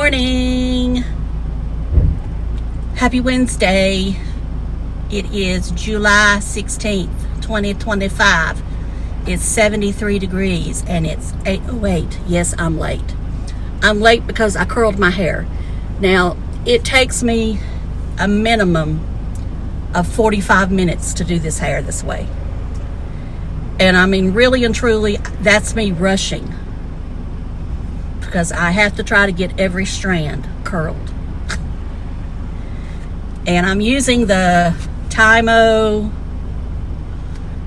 morning. Happy Wednesday. It is July 16th, 2025. It's 73 degrees and it's 8:08. Yes, I'm late. I'm late because I curled my hair. Now, it takes me a minimum of 45 minutes to do this hair this way. And I mean, really and truly, that's me rushing, because I have to try to get every strand curled. And I'm using the Tymo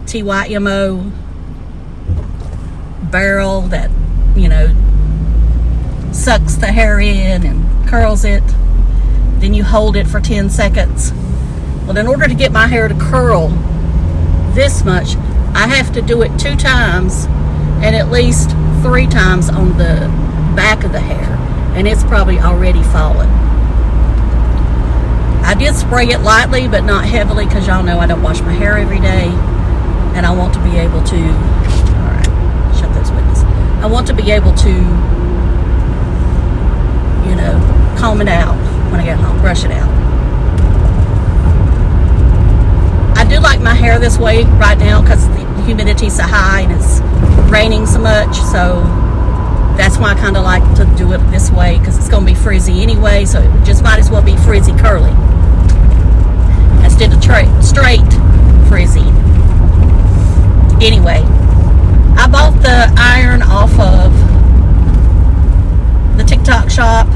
TYMO barrel that, you know, sucks the hair in and curls it. Then you hold it for 10 seconds. Well, in order to get my hair to curl this much, I have to do it 2 times and at least 3 times on the back of the hair, and it's probably already fallen. I did spray it lightly but not heavily, because y'all know I don't wash my hair every day, and I want to be able to, all right, shut those windows. I want to be able to, you know, comb it out when I get home, brush it out. I do like my hair this way right now because the humidity's so high and it's raining so much, so that's why I kind of like to do it this way, because it's going to be frizzy anyway, so it just might as well be frizzy curly instead of straight frizzy. Anyway, I bought the iron off of the TikTok shop.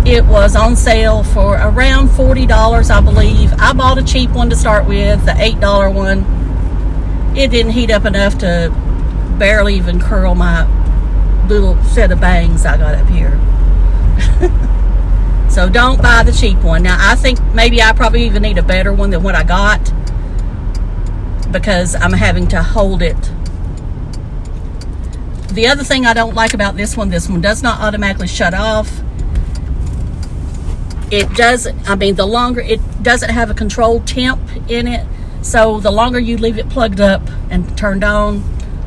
It was on sale for around $40, I believe. I bought a cheap one to start with, the $8 one. It didn't heat up enough to barely even curl my little set of bangs I got up here. So don't buy the cheap one. Now, I think maybe I probably even need a better one than what I got, because I'm having to hold it. The other thing I don't like about this one does not automatically shut off. It doesn't, I mean, the longer, it doesn't have a controlled temp in it, so the longer you leave it plugged up and turned on,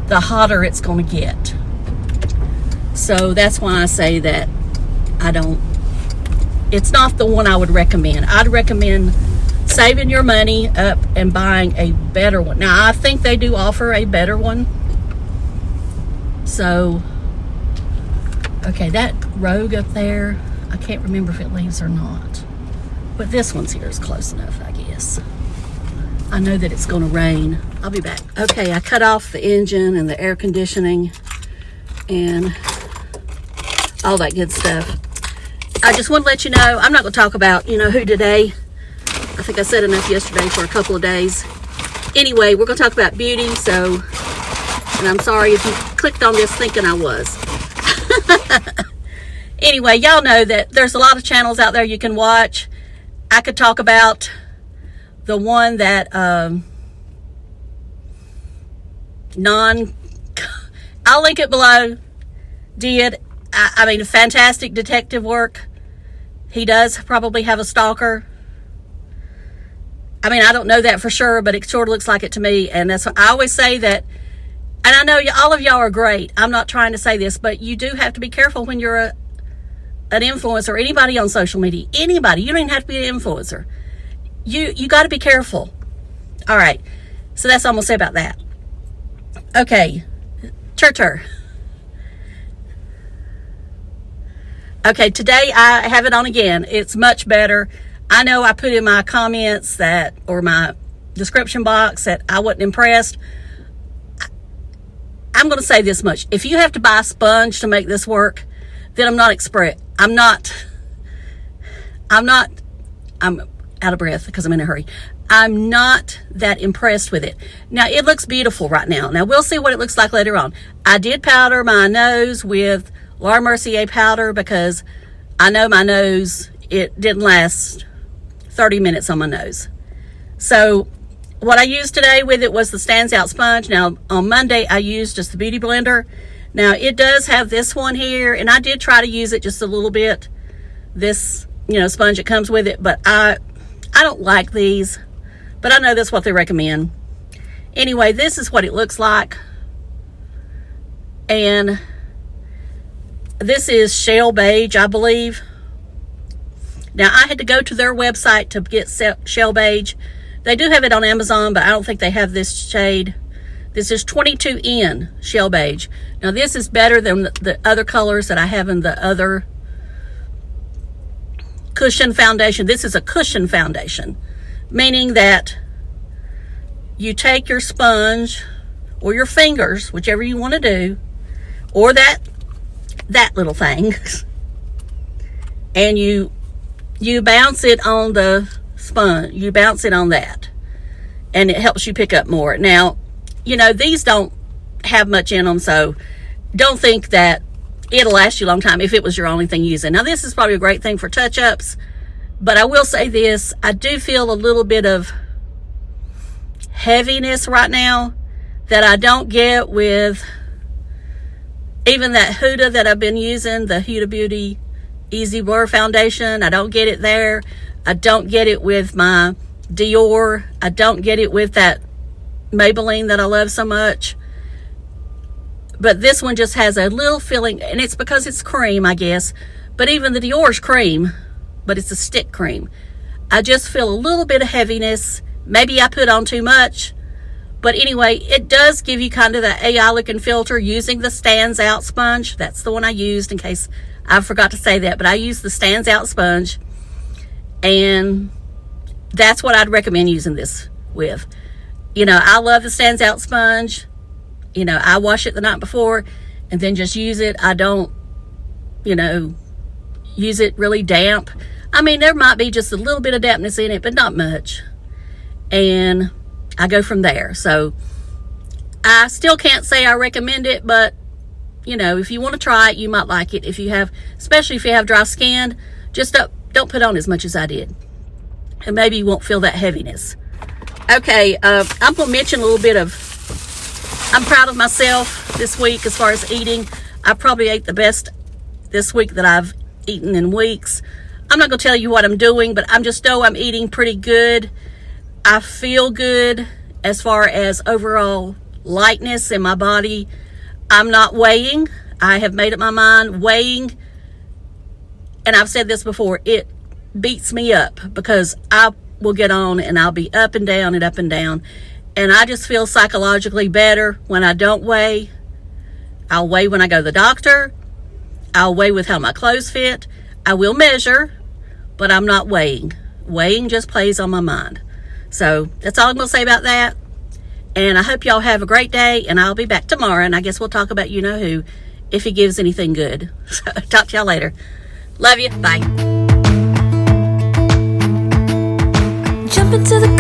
the hotter it's going to get. So that's why I say that it's not the one I would recommend. I'd recommend saving your money up and buying a better one. Now, I think they do offer a better one. So, okay, that rogue up there, I can't remember if it leaves or not. But this one's here is close enough, I guess. I know that it's going to rain. I'll be back. Okay, I cut off the engine and the air conditioning and all that good stuff. I just want to let you know, I'm not going to talk about, you know, who today. I think I said enough yesterday for a couple of days. Anyway, we're going to talk about beauty, so, and I'm sorry if you clicked on this thinking I was. Anyway, y'all know that there's a lot of channels out there you can watch. I could talk about the one that I'll link it below, did, I mean, fantastic detective work. He does probably have a stalker. I mean, I don't know that for sure, but it sort of looks like it to me. And that's what I always say that, and I know all of y'all are great. I'm not trying to say this, but you do have to be careful when you're an influencer, anybody on social media, anybody. You don't even have to be an influencer. You got to be careful. All right. So that's all I'm going to say about that. Okay. TirTir. Okay, today I have it on again. It's much better. I know I put in my comments that, or my description box, that I wasn't impressed. I'm going to say this much. If you have to buy a sponge to make this work, then I'm out of breath because I'm in a hurry. I'm not that impressed with it. Now, it looks beautiful right now. Now, we'll see what it looks like later on. I did powder my nose with Laura Mercier powder because I know my nose, it didn't last 30 minutes on my nose. So what I used today with it was the Stands Out sponge. Now, on Monday, I used just the Beauty Blender. Now, it does have this one here, and I did try to use it just a little bit, this, you know, sponge that comes with it, but I don't like these, but I know that's what they recommend. Anyway, this is what it looks like. And This is Shell Beige, I believe. Now, I had to go to their website to get Shell Beige. They do have it on Amazon, but I don't think they have this shade. This is 22N Shell Beige. Now, this is better than the other colors that I have in the other cushion foundation. This is a cushion foundation, meaning that you take your sponge or your fingers, whichever you want to do, or that little thing, and you bounce it on the sponge. You bounce it on that, and it helps you pick up more. Now, you know, these don't have much in them, so don't think that it'll last you a long time if it was your only thing using. Now, this is probably a great thing for touch-ups, but I will say this. I do feel a little bit of heaviness right now that I don't get with even that Huda that I've been using, the Huda Beauty Easy Blur Foundation. I don't get it there. I don't get it with my Dior. I don't get it with that Maybelline that I love so much. But this one just has a little feeling, and it's because it's cream, I guess. But even the Dior's cream, but it's a stick cream. I just feel a little bit of heaviness. Maybe I put on too much. But anyway, it does give you kind of that AI looking filter using the Stands Out sponge. That's the one I used, in case I forgot to say that. But I used the Stands Out sponge. And that's what I'd recommend using this with. You know, I love the Stands Out sponge. You know, I wash it the night before and then just use it. I don't, you know, use it really damp. I mean, there might be just a little bit of dampness in it, but not much. And I go from there. So I still can't say I recommend it, but you know, if you want to try it, you might like it. If you have, especially if you have dry skin, just don't put on as much as I did, and maybe you won't feel that heaviness. Okay, I'm gonna mention a little bit of, I'm proud of myself this week as far as eating. I probably ate the best this week that I've eaten in weeks. I'm not gonna tell you what I'm doing, but I'm just know I'm eating pretty good. I feel good as far as overall lightness in my body. I'm not weighing. I have made up my mind. Weighing, and I've said this before, it beats me up because I will get on and I'll be up and down and up and down. And I just feel psychologically better when I don't weigh. I'll weigh when I go to the doctor. I'll weigh with how my clothes fit. I will measure, but I'm not weighing. Weighing just plays on my mind. So that's all I'm going to say about that. And I hope y'all have a great day, and I'll be back tomorrow, and I guess we'll talk about you-know-who if he gives anything good. So talk to y'all later. Love you. Bye. Jump into the